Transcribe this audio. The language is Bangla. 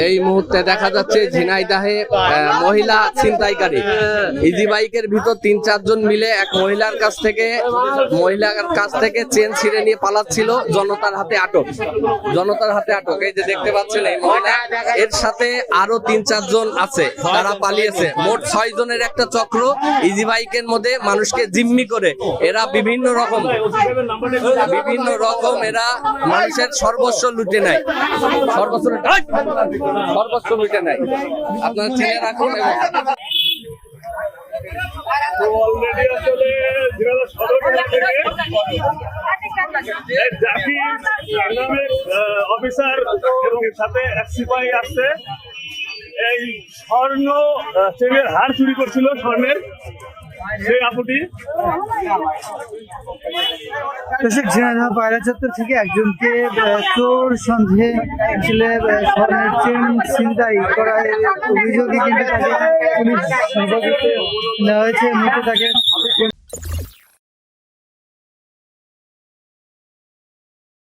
এই মুহূর্তে দেখা যাচ্ছে ঝিনাইদহে মহিলা ছিনতাইকারী ইজি বাইকের ভিতর ৩-৪ জন মিলে এক মহিলার কাছ থেকে চেন ছিঁড়ে নিয়ে পালাচ্ছিল। জনতার হাতে আটক। এই যে দেখতে পাচ্ছেন এই মহিলা, এর সাথে আরো 3-4 জন আছে, তারা পালিয়েছে। মোট 6 জনের একটা চক্র ইজি বাইকের মধ্যে মানুষকে জিম্মি করে এরা বিভিন্ন রকম এরা মানুষের সর্বস্ব লুটে নেয়। আপনারা চিনে রাখুন। অফিসার এবং সাথে এক সিপাহী আসছে। এই স্বর্ণ চেনের হার চুরি করছিল, স্বর্ণের সেই আপুটি। ঝিনাইদহ পায়রা চত্বর থেকে একজনকে চোর সন্দেহে আসলে স্বর্ণের চেন ছিনতাই করার অভিযোগে কিন্তু তাকে পুলিশ হেফাজতে নেওয়া হয়েছে। মুহূর্তে তাকে